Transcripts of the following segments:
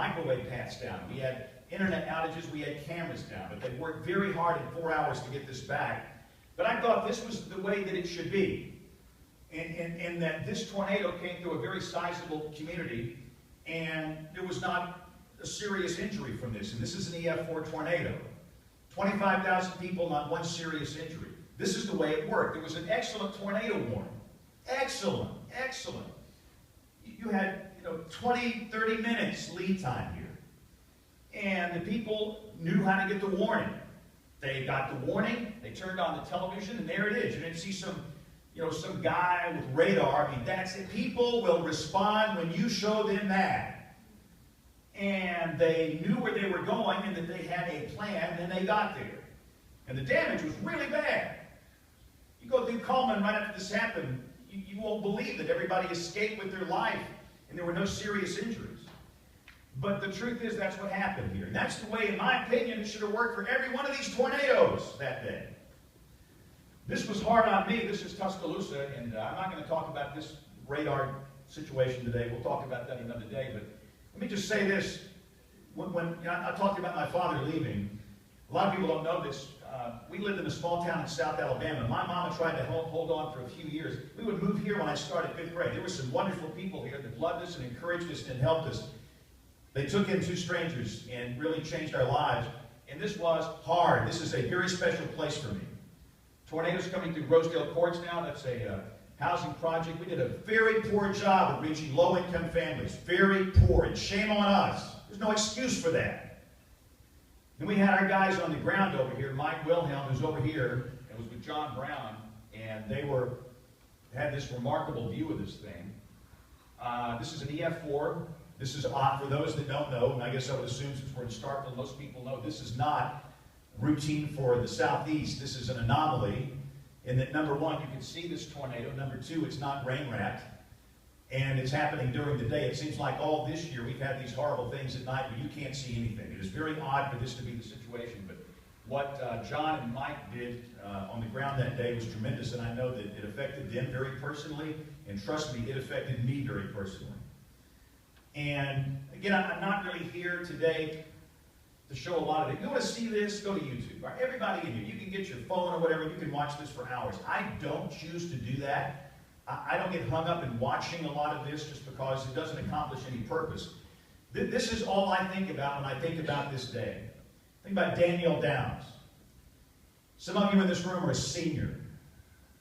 microwave paths down. We had internet outages, we had cameras down, but they worked very hard in 4 hours to get this back. But I thought this was the way that it should be. And that this tornado came through a very sizable community, and there was not a serious injury from this. And this is an EF4 tornado. 25,000 people, not one serious injury. This is the way it worked. It was an excellent tornado warning. Excellent, excellent. You had 20, 30 minutes lead time here. And the people knew how to get the warning. They got the warning, they turned on the television, and there it is. You didn't see some guy with radar. I mean, that's it. People will respond when you show them that. And they knew where they were going and that they had a plan, and they got there. And the damage was really bad. You go through Coleman right after this happened, you won't believe that everybody escaped with their life and there were no serious injuries. But the truth is that's what happened here. And that's the way, in my opinion, it should have worked for every one of these tornadoes that day. This was hard on me. This is Tuscaloosa, and I'm not going to talk about this radar situation today. We'll talk about that another day. But let me just say this. When I talked about my father leaving, a lot of people don't know this. We lived in a small town in South Alabama. My mama tried to hold on for a few years. We would move here when I started 5th grade. There were some wonderful people here that loved us and encouraged us and helped us. They took in 2 strangers and really changed our lives. And this was hard. This is a very special place for me. Tornadoes coming through Rosedale Courts now. That's a housing project. We did a very poor job of reaching low-income families. Very poor. And shame on us. There's no excuse for that. Then we had our guys on the ground over here. Mike Wilhelm, who's over here, and was with John Brown. And they had this remarkable view of this thing. This is an EF4. This is odd for those that don't know, and I guess I would assume since we're in Starkville, most people know this is not routine for the southeast. This is an anomaly in that, number one, you can see this tornado. Number two, it's not rain-wrapped, and it's happening during the day. It seems like all this year we've had these horrible things at night where you can't see anything. It is very odd for this to be the situation, but what John and Mike did on the ground that day was tremendous, and I know that it affected them very personally, and trust me, it affected me very personally. And again, I'm not really here today to show a lot of it. You want to see this? Go to YouTube. Right? Everybody in here, you can get your phone or whatever, you can watch this for hours. I don't choose to do that. I don't get hung up in watching a lot of this just because it doesn't accomplish any purpose. This is all I think about when I think about this day. Think about Danielle Downs. Some of you in this room are a senior.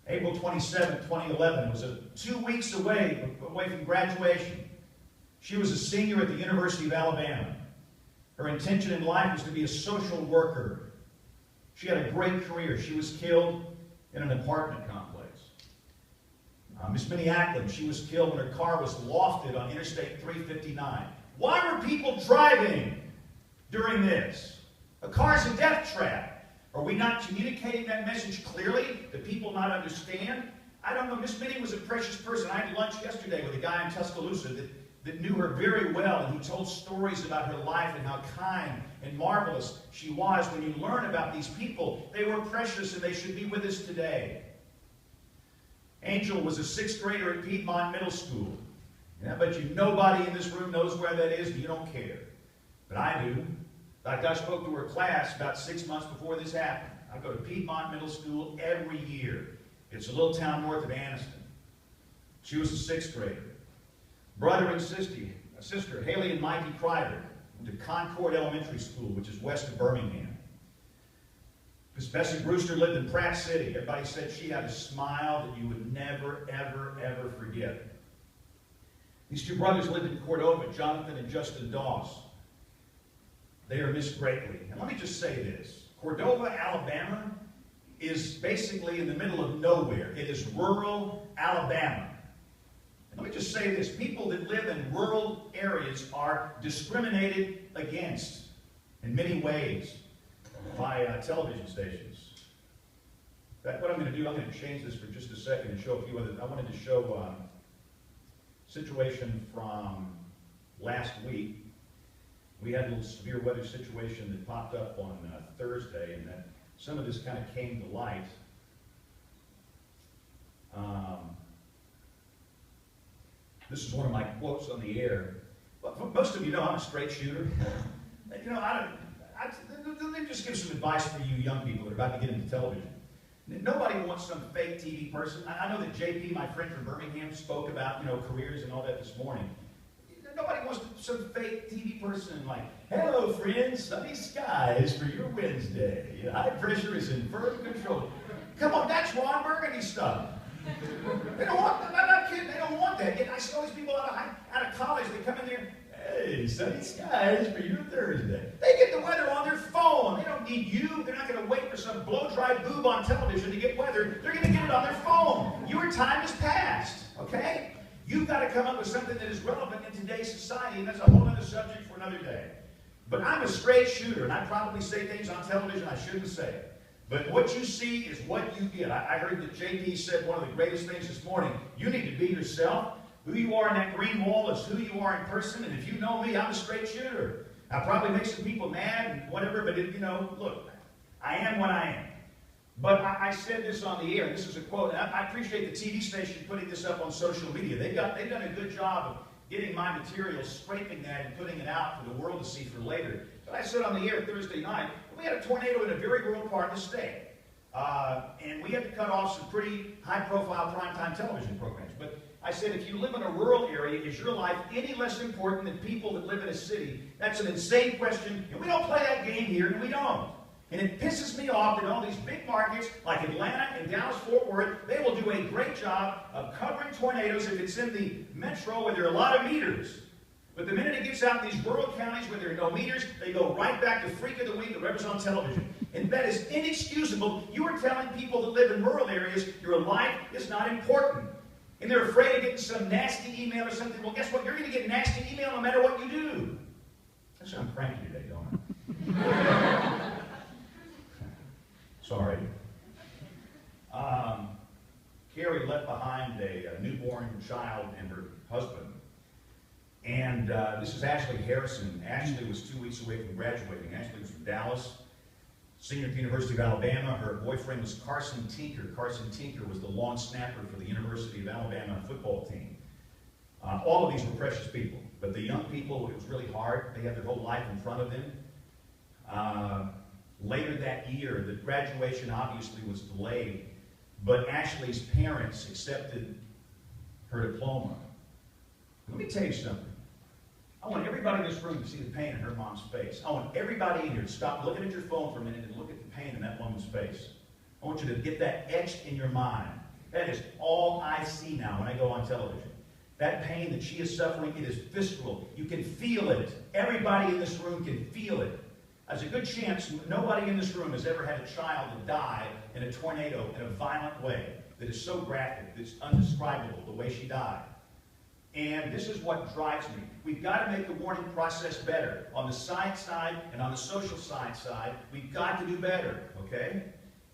April 27, 2011. It was 2 weeks away from graduation. She was a senior at the University of Alabama. Her intention in life was to be a social worker. She had a great career. She was killed in an apartment complex. Miss Minnie Ackland, she was killed when her car was lofted on Interstate 359. Why were people driving during this? A car's a death trap. Are we not communicating that message clearly? Do people not understand? I don't know. Miss Minnie was a precious person. I had lunch yesterday with a guy in Tuscaloosa that knew her very well, and he told stories about her life and how kind and marvelous she was. When you learn about these people, they were precious and they should be with us today. Angel was a 6th grader at Piedmont Middle School. And I bet you nobody in this room knows where that is, and you don't care. But I do. In fact, I spoke to her class about 6 months before this happened. I go to Piedmont Middle School every year. It's a little town north of Anniston. She was a 6th grader. Brother and sister, Haley and Mikey Kreider, went to Concord Elementary School, which is west of Birmingham. Miss Bessie Brewster lived in Pratt City. Everybody said she had a smile that you would never, ever, ever forget. These 2 brothers lived in Cordova, Jonathan and Justin Doss. They are missed greatly. And let me just say this. Cordova, Alabama is basically in the middle of nowhere. It is rural Alabama. Let me just say this. People that live in rural areas are discriminated against in many ways by television stations. In fact, what I'm going to do, I'm going to change this for just a second and show a few others. I wanted to show a situation from last week. We had a little severe weather situation that popped up on Thursday, and that some of this kind of came to light. This is one of my quotes on the air. Well, most of you know I'm a straight shooter. You know, let me just give some advice for you young people that are about to get into television. Nobody wants some fake TV person. I know that JP, my friend from Birmingham, spoke about, you know, careers and all that this morning. Nobody wants some fake TV person like, hello friends, sunny skies for your Wednesday. High pressure is in firm control. Come on, that's Ron Burgundy stuff. They don't want, I'm not kidding, they don't want that. I see all these people out of college, they come in there, hey, sunny skies for your Thursday. They get the weather on their phone. They don't need you. They're not going to wait for some blow-dried boob on television to get weather. They're going to get it on their phone. Your time is past, okay? You've got to come up with something that is relevant in today's society, and that's a whole other subject for another day. But I'm a straight shooter, and I probably say things on television I shouldn't say. But what you see is what you get. I heard that JP said one of the greatest things this morning. You need to be yourself. Who you are in that green wall is who you are in person. And if you know me, I'm a straight shooter. I probably make some people mad and whatever, but you know, look, I am what I am. But I said this on the air. This is a quote. And I appreciate the TV station putting this up on social media. They've done a good job of getting my material, scraping that, and putting it out for the world to see for later. But I said on the air Thursday night, we had a tornado in a very rural part of the state. And we had to cut off some pretty high-profile primetime television programs. But I said, if you live in a rural area, is your life any less important than people that live in a city? That's an insane question, and we don't play that game here, and we don't. And it pisses me off that all these big markets, like Atlanta and Dallas-Fort Worth, they will do a great job of covering tornadoes if it's in the metro where there are a lot of meters. But the minute it gets out in these rural counties where there are no meters, they go right back to Freak of the Week, whatever's on television. And that is inexcusable. You are telling people that live in rural areas your life is not important. And they're afraid of getting some nasty email or something. Well, guess what? You're going to get nasty email no matter what you do. That's why I'm cranky today, don't I? Sorry. Carrie left behind a newborn child and her husband. And this is Ashley Harrison. Ashley was 2 weeks away from graduating. Ashley was from Dallas, senior at the University of Alabama. Her boyfriend was Carson Tinker. Carson Tinker was the long snapper for the University of Alabama football team. All of these were precious people. But the young people, it was really hard. They had their whole life in front of them. Later that year, the graduation obviously was delayed, but Ashley's parents accepted her diploma. Let me tell you something. I want everybody in this room to see the pain in her mom's face. I want everybody in here to stop looking at your phone for a minute and look at the pain in that woman's face. I want you to get that etched in your mind. That is all I see now when I go on television. That pain that she is suffering, it is visceral. You can feel it. Everybody in this room can feel it. There's a good chance nobody in this room has ever had a child that died in a tornado in a violent way that is so graphic, that's undescribable, the way she died. And this is what drives me. We've got to make the warning process better. On the science side and on the social science side, we've got to do better, okay?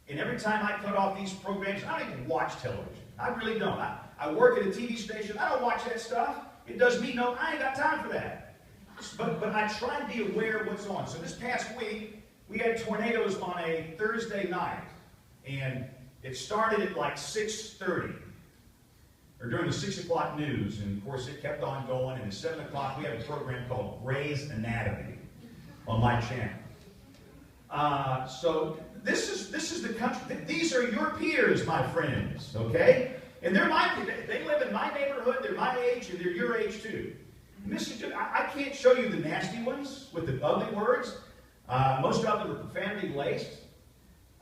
And every time I cut off these programs, I don't even watch television. I really don't. I work at a TV station. I don't watch that stuff. It does me no, I ain't got time for that. But I try to be aware of what's on. So this past week, we had tornadoes on a Thursday night. And it started at like 6:30. Or during the 6 o'clock news, and of course it kept on going, and at 7 o'clock we had a program called Grey's Anatomy on my channel. So this is the country. These are your peers, my friends, okay? And they live in my neighborhood, they're my age, and they're your age too. And this is just, I can't show you the nasty ones with the ugly words. Most of them are profanity laced.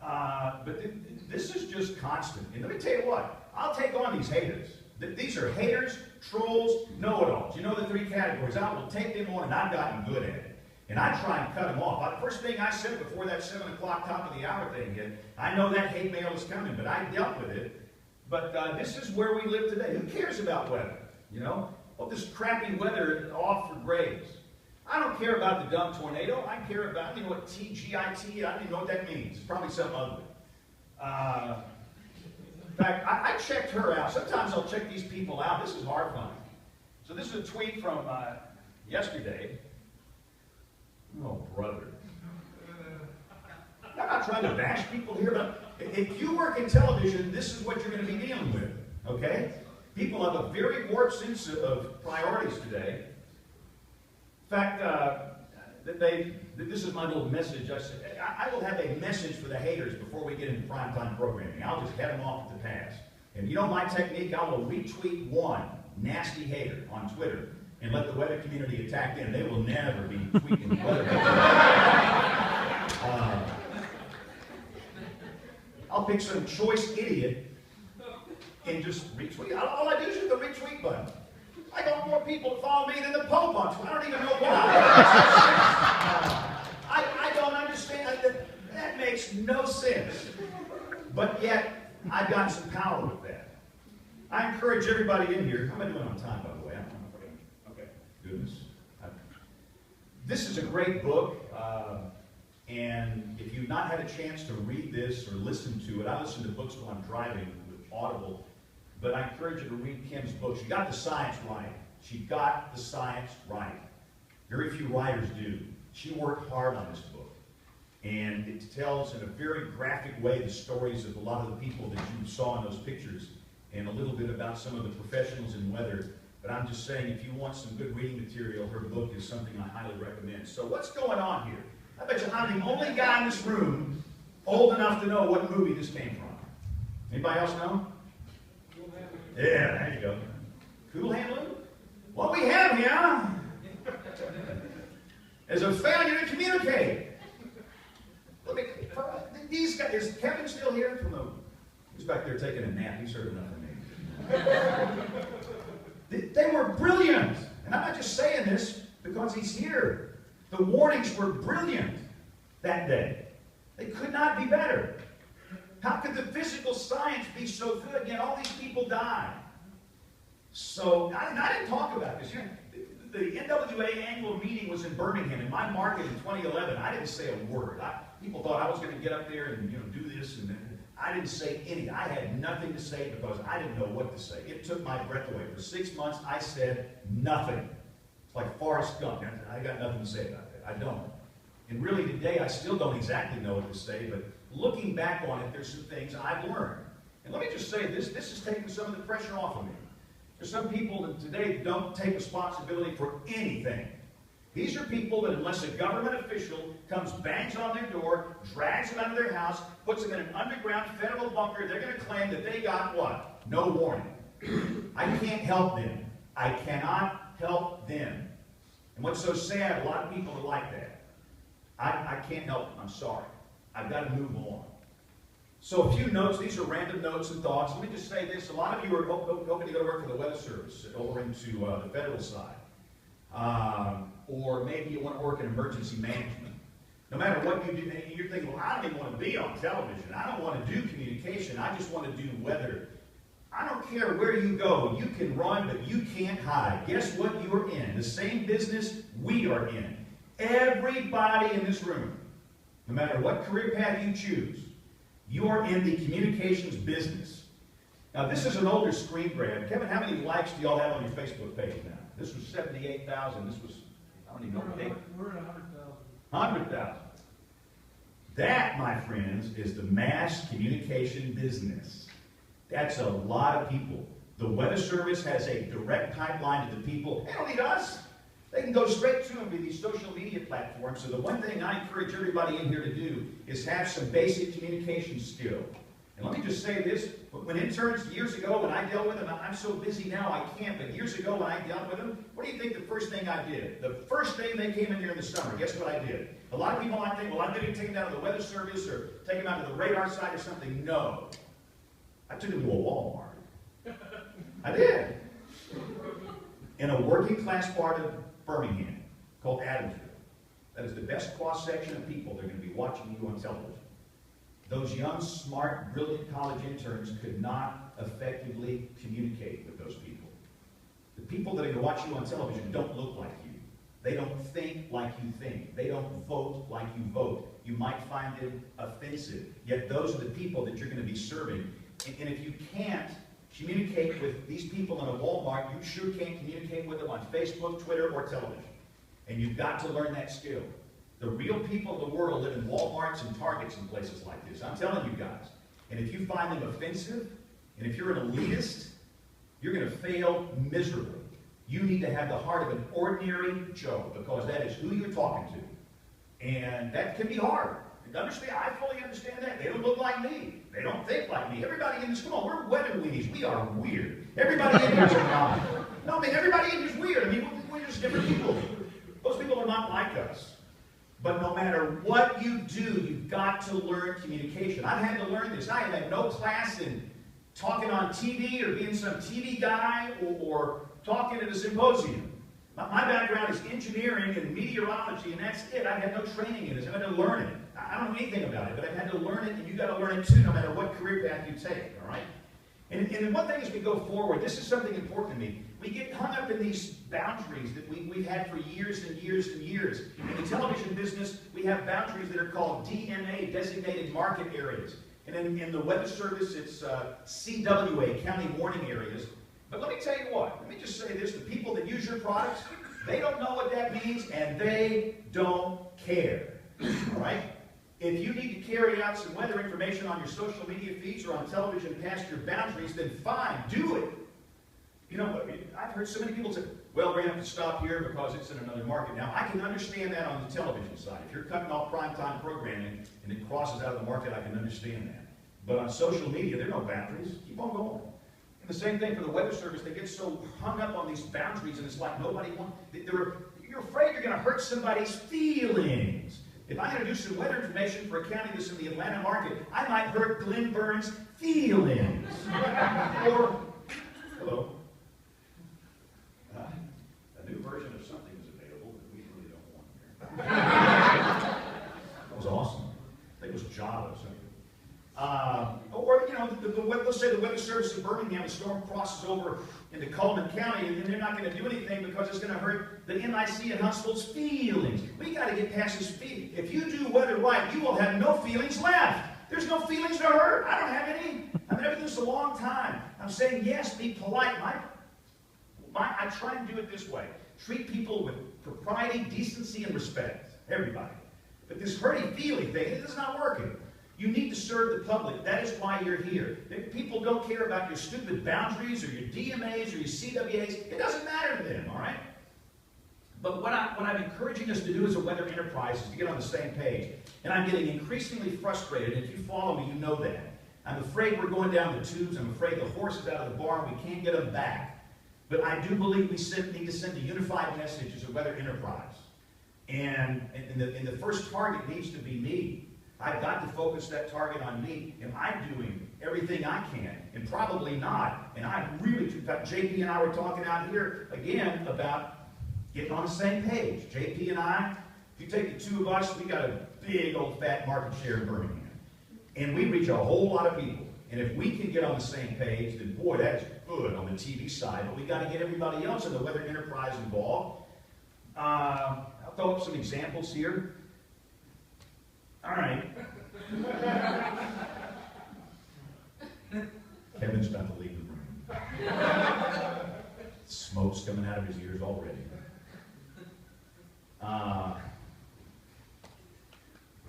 But this is just constant. And let me tell you what, I'll take on these haters. These are haters, trolls, know-it-alls. You know the three categories. I will take them on, and I've gotten good at it. And I try and cut them off. The first thing I said before that 7 o'clock top of the hour thing hit, I know that hate mail is coming, but I dealt with it. But this is where we live today. Who cares about weather? You know? Well, this crappy weather off for graves. I don't care about the dumb tornado. I care about, you know what, TGIT, I don't even know what that means. It's probably something ugly. In fact, I checked her out. Sometimes I'll check these people out. This is horrifying. So this is a tweet from yesterday. Oh, brother. I'm not trying to bash people here, but if you work in television, this is what you're going to be dealing with, okay? People have a very warped sense of priorities today. fact, this is my little message. I will have a message for the haters before we get into primetime programming. I'll just head them off at the pass. And you know my technique? I will retweet one nasty hater on Twitter and let the weather community attack them. They will never be tweeting weather. I'll pick some choice idiot and just retweet. All I do is hit the retweet button. I got more people to follow me than the Pope on Twitter. I don't even know why. I don't understand. That makes no sense. But yet, I've got some power with that. I encourage everybody in here. How am I doing on time, by the way? Okay. Goodness. This is a great book. And if you've not had a chance to read this or listen to it, I listen to books while I'm driving with Audible. But I encourage you to read Kim's book. She got the science right. She got the science right. Very few writers do. She worked hard on this book. And it tells in a very graphic way the stories of a lot of the people that you saw in those pictures and a little bit about some of the professionals in weather. But I'm just saying, if you want some good reading material, her book is something I highly recommend. So what's going on here? I bet you I'm the only guy in this room old enough to know what movie this came from. Anybody else know? Yeah, there you go. Cool Hand Luke? What we have here is a failure to communicate. Look at these guys. Is Kevin still here? He's back there taking a nap. He's heard enough of me. They were brilliant. And I'm not just saying this because he's here. The warnings were brilliant that day. They could not be better. How could the physical science be so good, yet all these people died? So, I didn't talk about this. The NWA annual meeting was in Birmingham, in my market in 2011. I didn't say a word. People thought I was going to get up there and do this, and I didn't say anything. I had nothing to say because I didn't know what to say. It took my breath away. For 6 months, I said nothing. It's like Forrest Gump. I got nothing to say about that. I don't. And really today, I still don't exactly know what to say, but looking back on it, there's some things I've learned. And let me just say this has taken some of the pressure off of me. There's some people that today don't take responsibility for anything. These are people that unless a government official comes, bangs on their door, drags them out of their house, puts them in an underground federal bunker, they're going to claim that they got what? No warning. I can't help them. I cannot help them. And what's so sad, a lot of people are like that. I can't help them. I'm sorry. I've got to move on. So a few notes. These are random notes and thoughts. Let me just say this. A lot of you are hoping to go to work for the Weather Service over into the federal side. Or maybe you want to work in emergency management. No matter what you do, you're thinking, well, I don't even want to be on television. I don't want to do communication. I just want to do weather. I don't care where you go. You can run, but you can't hide. Guess what you're in? The same business we are in. Everybody in this room, no matter what career path you choose, you are in the communications business. Now, this is an older screen grab. Kevin, how many likes do y'all have on your Facebook page now? This was 78,000. This was, I don't even know what they... We're at 100,000. 100,000. That, my friends, is the mass communication business. That's a lot of people. The Weather Service has a direct pipeline to the people. They don't need us. They can go straight to them via these social media platforms. So the one thing I encourage everybody in here to do is have some basic communication skill. And let me just say this. When interns years ago, when I dealt with them, I'm so busy now I can't, but years ago when I dealt with them, what do you think the first thing I did? The first thing they came in here in the summer, guess what I did? A lot of people might think, well, I'm going to take them down to the Weather Service or take them out to the radar side or something. No. I took them to a Walmart. I did. In a working class part of Birmingham called Adamsville. That is the best cross-section of people that are going to be watching you on television. Those young, smart, brilliant college interns could not effectively communicate with those people. The people that are going to watch you on television don't look like you. They don't think like you think. They don't vote like you vote. You might find it offensive. Yet those are the people that you're going to be serving. And if you can't communicate with these people in a Walmart, you sure can't communicate with them on Facebook, Twitter, or television. And you've got to learn that skill. The real people of the world live in Walmarts and Targets and places like this. I'm telling you guys. And if you find them offensive, and if you're an elitist, you're going to fail miserably. You need to have the heart of an ordinary Joe, because that is who you're talking to. And that can be hard. Understand? I fully understand that. They don't look like me. They don't think like me. Everybody in this, come on, we're weather weenies. We are weird. Everybody in here is not. No, I mean, everybody in here is weird. I mean, we're just different people. Those people are not like us. But no matter what you do, you've got to learn communication. I've had to learn this. I have had no class in talking on TV or being some TV guy or talking at a symposium. My background is engineering and meteorology, and that's it. I've had no training in this. I've had to learn it. I don't know anything about it, but I've had to learn it, and you've got to learn it too, no matter what career path you take, all right? And one thing as we go forward, this is something important to me. We get hung up in these boundaries that we've had for years and years and years. In the television business, we have boundaries that are called DMA, Designated Market Areas. And in the Weather Service, it's CWA, County Warning Areas. But let me tell you what, let me just say this, the people that use your products, they don't know what that means, and they don't care, all right? If you need to carry out some weather information on your social media feeds or on television past your boundaries, then fine, do it. You know, I've heard so many people say, well, we're going to have to stop here because it's in another market. Now, I can understand that on the television side. If you're cutting off primetime programming and it crosses out of the market, I can understand that. But on social media, there are no boundaries. Keep on going. And the same thing for the Weather Service. They get so hung up on these boundaries, and it's like nobody wants. You're afraid you're going to hurt somebody's feelings. If I introduce some weather information for a county that's in the Atlanta market, I might hurt Glenn Burns' feelings. Or, hello. A new version of something is available that we really don't want here. That was awesome. I think it was Java or something. Or, you know, let's say the Weather Service in Birmingham, the storm crosses over into Coleman County, and they're not going to do anything because it's going to hurt the MIC in Huntsville's feelings. We got to get past this feeling. If you do weather right, you will have no feelings left. There's no feelings to hurt. I don't have any. I've been doing this a long time. I'm saying, yes, be polite. I try and do it this way. Treat people with propriety, decency, and respect. Everybody. But this hurty-feely thing, it is not working. You need to serve the public. That is why you're here. If people don't care about your stupid boundaries or your DMAs or your CWAs. It doesn't matter to them, all right? But what I'm encouraging us to do as a weather enterprise is to get on the same page. And I'm getting increasingly frustrated. And if you follow me, you know that. I'm afraid we're going down the tubes. I'm afraid the horse is out of the barn. We can't get them back. But I do believe we need to send a unified message as a weather enterprise. And the first target needs to be me. I've got to focus that target on me. Am I doing everything I can? And probably not. And I really, in fact, JP and I were talking out here again about getting on the same page. JP and I, if you take the two of us, we got a big old fat market share in Birmingham. And we reach a whole lot of people. And if we can get on the same page, then boy, that's good on the TV side. But we got to get everybody else in the weather enterprise involved. I'll throw up some examples here. All right. Kevin's about to leave the room. Smoke's coming out of his ears already.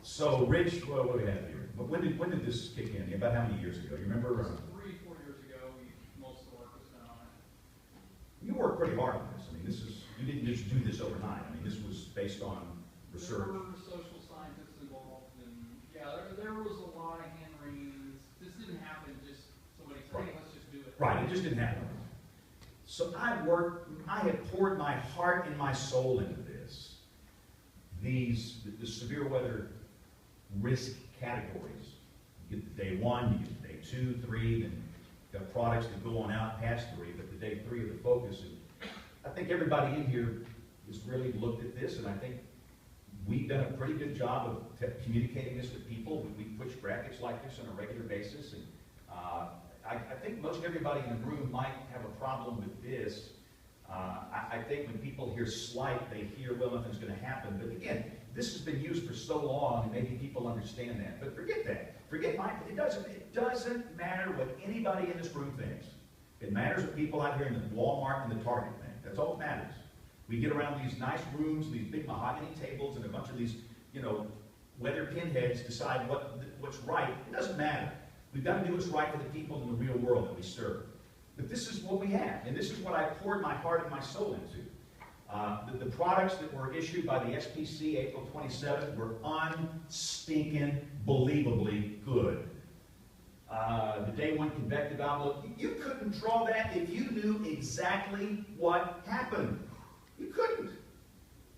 So, Rich, what do we have here? When did this kick in? About how many years ago? You remember? 3-4 years ago, most of the work was done on it. You worked pretty hard on this. I mean, you didn't just do this overnight. I mean, this was based on research. There were social scientists involved, and yeah, there was a lot of hand-wringing. This didn't happen just somebody said, hey, let's just do it. Right, it just didn't happen. So I have poured my heart and my soul into this. The severe weather risk categories. You get the day 1, you get the day 2, 3, then you've got products that go on out past 3, but the day 3 are the focus. And I think everybody in here has really looked at this, and I think we've done a pretty good job of communicating this to people. We push brackets like this on a regular basis, and I think most everybody in the room might have a problem with this. I think when people hear slight, they hear, well, nothing's going to happen. But again, this has been used for so long, and maybe people understand that. But forget that. It doesn't matter what anybody in this room thinks. It matters what people out here in the Walmart and the Target think. That's all that matters. We get around these nice rooms, these big mahogany tables, and a bunch of these, weather pinheads decide what's right. It doesn't matter. We've got to do what's right for the people in the real world that we serve. But this is what we have, and this is what I poured my heart and my soul into. The products that were issued by the SPC April 27th were unstinking believably good. The day one convective outlook, you couldn't draw that if you knew exactly what happened. You couldn't.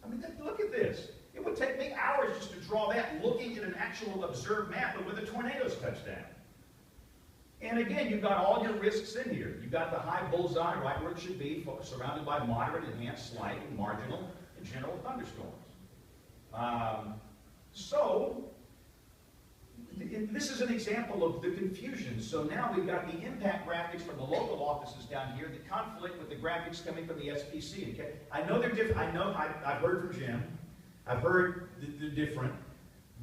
I mean, look at this. It would take me hours just to draw that looking at an actual observed map of where the tornadoes touched down. And again, you've got all your risks in here. You've got the high bullseye right where it should be, surrounded by moderate, enhanced, slight, and marginal, and general thunderstorms. So, this is an example of the confusion. So now we've got the impact graphics from the local offices down here that conflict with the graphics coming from the SPC. Okay? I know they're different. I know I've heard from Jim. I've heard they're different.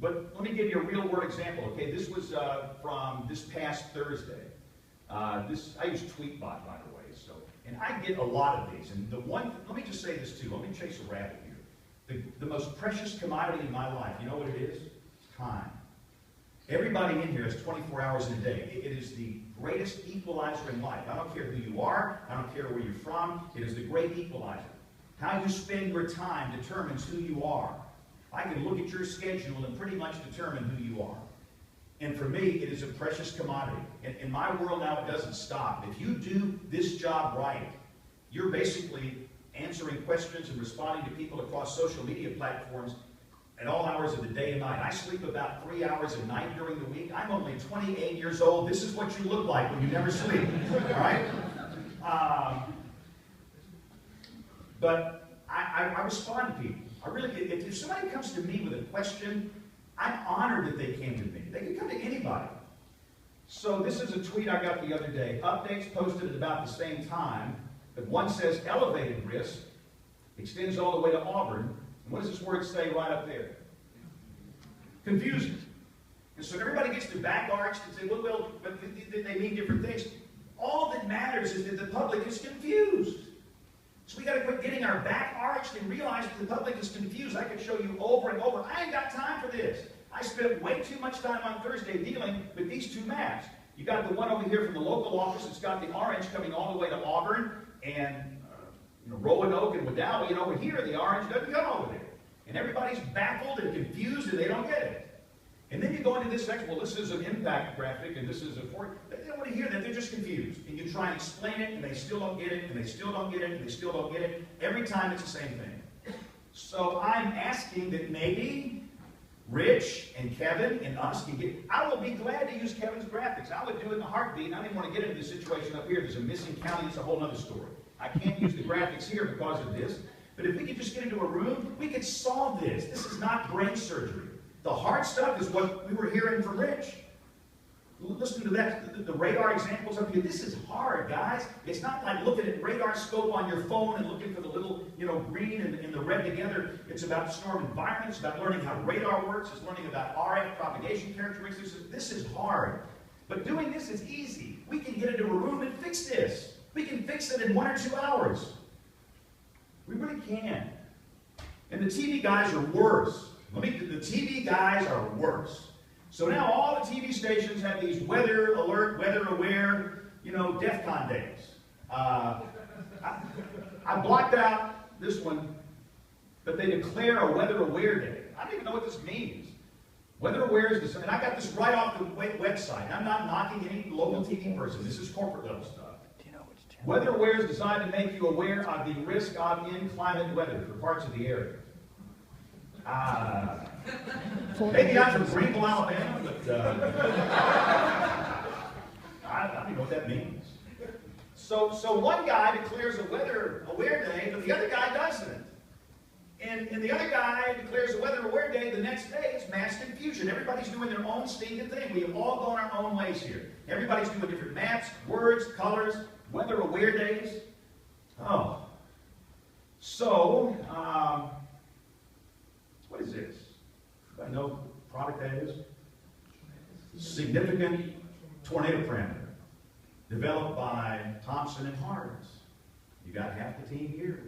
But let me give you a real-world example. Okay, this was from this past Thursday. I use Tweetbot, by the way. So, and I get a lot of these. And let me just say this too. Let me chase a rabbit here. The most precious commodity in my life. You know what it is? Time. Everybody in here has 24 hours in a day. It is the greatest equalizer in life. I don't care who you are. I don't care where you're from. It is the great equalizer. How you spend your time determines who you are. I can look at your schedule and pretty much determine who you are. And for me, it is a precious commodity. In my world now, it doesn't stop. If you do this job right, you're basically answering questions and responding to people across social media platforms at all hours of the day and night. I sleep about 3 hours a night during the week. I'm only 28 years old. This is what you look like when you never sleep. All right? But I respond to people. I really, if somebody comes to me with a question, I'm honored that they came to me. They can come to anybody. So this is a tweet I got the other day. Updates posted at about the same time, but one says elevated risk, extends all the way to Auburn. And what does this word say right up there? Confusion. And so everybody gets their back arched and say, well, but they mean different things. All that matters is that the public is confused. So we got to quit getting our back arched and realize that the public is confused. I could show you over and over. I ain't got time for this. I spent way too much time on Thursday dealing with these two maps. You got the one over here from the local office. It's got the orange coming all the way to Auburn and Roanoke and Wadowee. And over here, the orange doesn't come over there. And everybody's baffled and confused and they don't get it. And then you go into this section, well, this is an impact graphic and this is a fork. They don't want to hear that. They're just confused. And you try and explain it and they still don't get it and they still don't get it and they still don't get it. Every time it's the same thing. So I'm asking that maybe Rich and Kevin and us can get, I will be glad to use Kevin's graphics. I would do it in a heartbeat. And I didn't want to get into this situation up here. There's a missing county. It's a whole other story. I can't use the graphics here because of this. But if we could just get into a room, we could solve this. This is not brain surgery. The hard stuff is what we were hearing from Rich. Listen to that, the radar examples up here. This is hard, guys. It's not like looking at radar scope on your phone and looking for the little, green and the red together. It's about storm environment. It's about learning how radar works. It's learning about RF propagation characteristics. This is hard. But doing this is easy. We can get into a room and fix this. We can fix it in 1 or 2 hours. We really can. And the TV guys are worse. The TV guys are worse. So now all the TV stations have these weather alert, weather aware, DEFCON days. I blocked out this one, but they declare a weather aware day. I don't even know what this means. Weather aware is, and I got this right off the website. I'm not knocking any local TV person. This is corporate level stuff. Weather aware is designed to make you aware of the risk of inclement weather for parts of the area. Maybe I'm from Greenville, Alabama, but I don't know what that means. So one guy declares a weather aware day, but the other guy doesn't. And the other guy declares a weather aware day, the next day it's mass confusion. Everybody's doing their own stinking thing. We have all gone our own ways here. Everybody's doing different maps, words, colors, weather aware days. Oh. So, what is this? I know what product that is. Significant tornado parameter. Developed by Thompson and Harris. You got half the team here.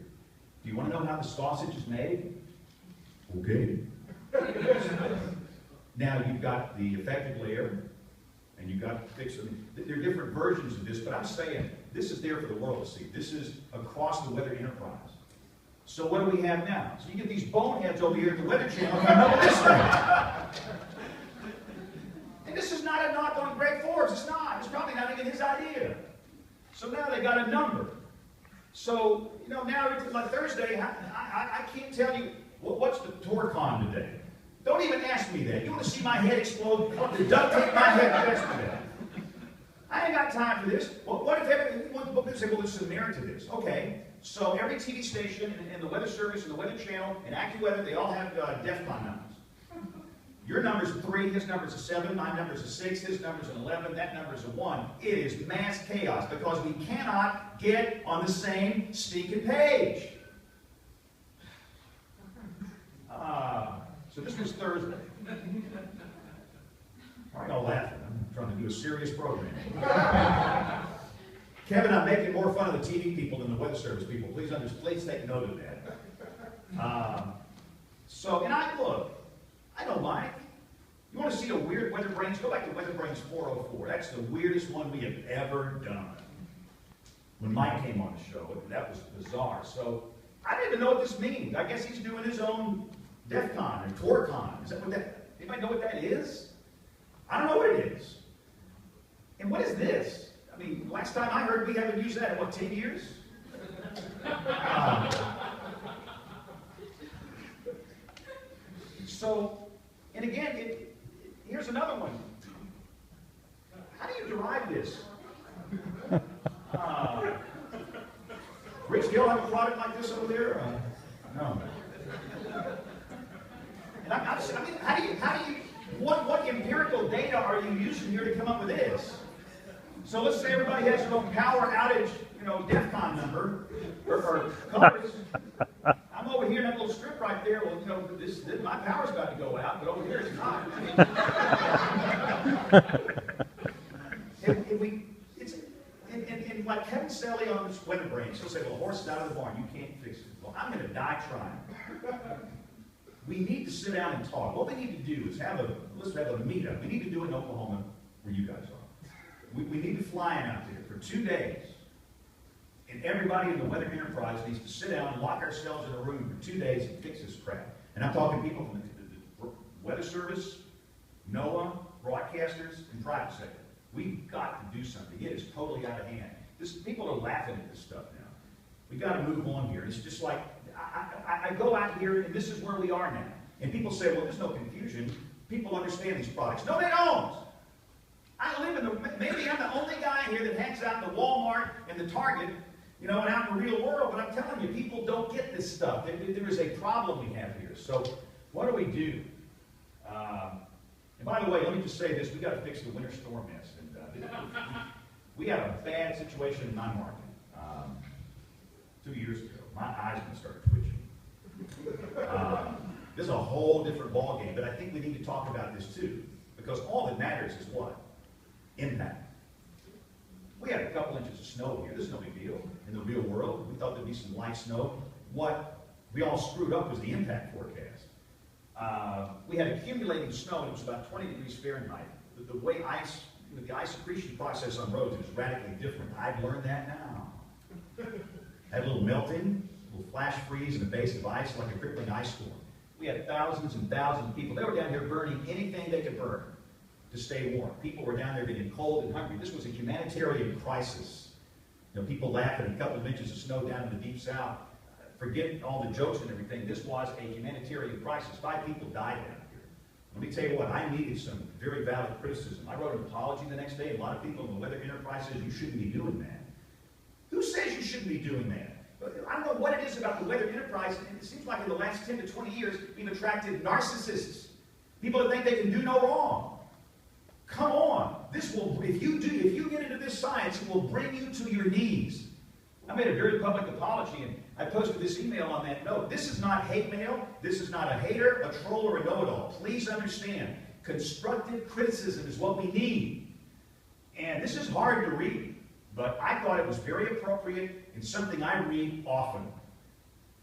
Do you want to know how the sausage is made? Okay. Now you've got the effective layer, and you've got to fix them. There are different versions of this, but I'm saying This is there for the world to see. This is across the weather enterprise. So what do we have now? So you get these boneheads over here at the Weather Channel coming up with this thing. And this is not a knock on Greg Forbes. It's not. It's probably not even his idea. So now they got a number. So, you know, now like Thursday, I can't tell you what's the TourCon today. Don't even ask me that. You want to see my head explode? I want to duct tape my head yesterday. I ain't got time for this. Well, what if everyone say, well, there's some merit to this? Okay, so every TV station and the Weather Service and the Weather Channel and AccuWeather, they all have DEFCON numbers. Your number's a 3, his number's a 7, my number's a 6, his number's an 11, that number's a 1. It is mass chaos because we cannot get on the same stinking page. So this was Thursday. Why are y'all laughing? I'm trying to do a serious program. Kevin, I'm making more fun of the TV people than the Weather Service people. Please take note of that. And I don't mind. You want to see a weird Weather Brains? Go back to Weather Brains 404. That's the weirdest one we have ever done. When Mike came on the show, that was bizarre. So I don't even know what this means. I guess he's doing his own DEFCON or TourCon. Is that what that? Anybody know what that is? I don't know what it is. And what is this? I mean, last time I heard we haven't used that in, what, 10 years? And again, here's another one. How do you derive this? Rich, do y'all have a product like this over there? No. And I mean, how do you, what empirical data are you using here to come up with this? So let's say everybody has their own power outage, DEFCON number, or colors. I'm over here in that little strip right there. Well, my power's about to go out, but over here it's not. And like Kevin Selly on this Weather Brains, he'll say, well, the horse is out of the barn. You can't fix it. Well, I'm going to die trying. We need to sit down and talk. What we need to do is let's have a meetup. We need to do it in Oklahoma, where you guys are. We need to fly in out there for 2 days. And everybody in the weather enterprise needs to sit down and lock ourselves in a room for 2 days and fix this crap. And I'm talking people from the Weather Service, NOAA, broadcasters, and private sector. We've got to do something. It is totally out of hand. People are laughing at this stuff now. We've got to move on here. It's just like, I go out here, and this is where we are now. And people say, well, there's no confusion. People understand these products. No, they don't. Maybe I'm the only guy here that hangs out in the Walmart and the Target, and out in the real world, but I'm telling you, people don't get this stuff. There is a problem we have here. So what do we do? And by the way, let me just say this. We've got to fix the winter storm mess. And we had a bad situation in my market 2 years ago. My eyes are going to start twitching. This is a whole different ballgame, but I think we need to talk about this too, because all that matters is what? Impact. We had a couple inches of snow here. This is no big deal. In the real world, we thought there'd be some light snow. What we all screwed up was the impact forecast. We had accumulating snow, and it was about 20 degrees Fahrenheit. The way the ice accretion process on roads is radically different. I've learned that now. Had a little melting, a little flash freeze in the base of ice, like a crippling ice storm. We had thousands and thousands of people. They were down here burning anything they could burn to stay warm. People were down there getting cold and hungry. This was a humanitarian crisis. People laughing at a couple of inches of snow down in the deep south. Forget all the jokes and everything. This was a humanitarian crisis. 5 people died down here. Let me tell you what, I needed some very valid criticism. I wrote an apology the next day, and a lot of people in the weather enterprise said, you shouldn't be doing that. Who says you shouldn't be doing that? I don't know what it is about the weather enterprise. It seems like in the last 10 to 20 years, we've attracted narcissists. People that think they can do no wrong. Come on. This will, if you get into this science, it will bring you to your knees. I made a very public apology, and I posted this email on that note. This is not hate mail. This is not a hater, a troll, or a know-it-all. Please understand, constructive criticism is what we need. And this is hard to read, but I thought it was very appropriate and something I read often.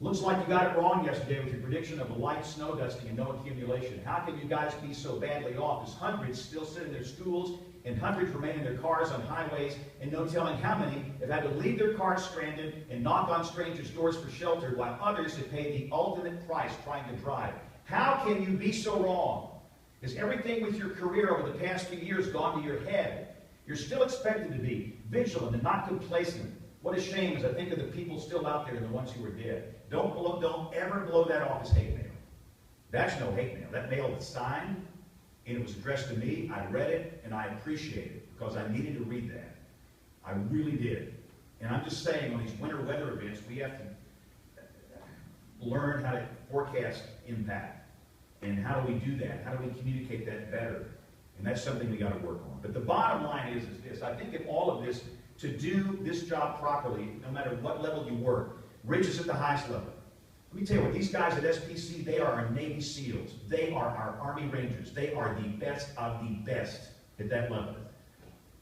Looks like you got it wrong yesterday with your prediction of a light snow dusting and no accumulation. How can you guys be so badly off as hundreds still sit in their schools and hundreds remain in their cars on highways, and no telling how many have had to leave their cars stranded and knock on strangers' doors for shelter, while others have paid the ultimate price trying to drive? How can you be so wrong? Has everything with your career over the past few years gone to your head? You're still expected to be vigilant and not complacent. What a shame as I think of the people still out there and the ones who are dead. Don't ever blow that off as hate mail. That's no hate mail. That mail was signed, and it was addressed to me. I read it, and I appreciate it, because I needed to read that. I really did. And I'm just saying, on these winter weather events, we have to learn how to forecast impact. And how do we do that? How do we communicate that better? And that's something we got to work on. But the bottom line is this. I think if all of this, to do this job properly, no matter what level you work, Rich is at the highest level. Let me tell you what, these guys at SPC, they are our Navy SEALs. They are our Army Rangers. They are the best of the best at that level.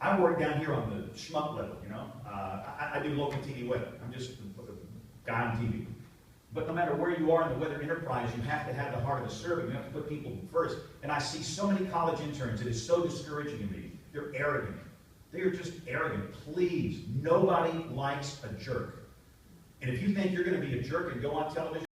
I work down here on the schmuck level, you know. I do local TV weather. I'm just a guy on TV. But no matter where you are in the weather enterprise, you have to have the heart of the servant. You have to put people first. And I see so many college interns. It is so discouraging to me. They're arrogant. They are just arrogant. Please, nobody likes a jerk. And if you think you're going to be a jerk and go on television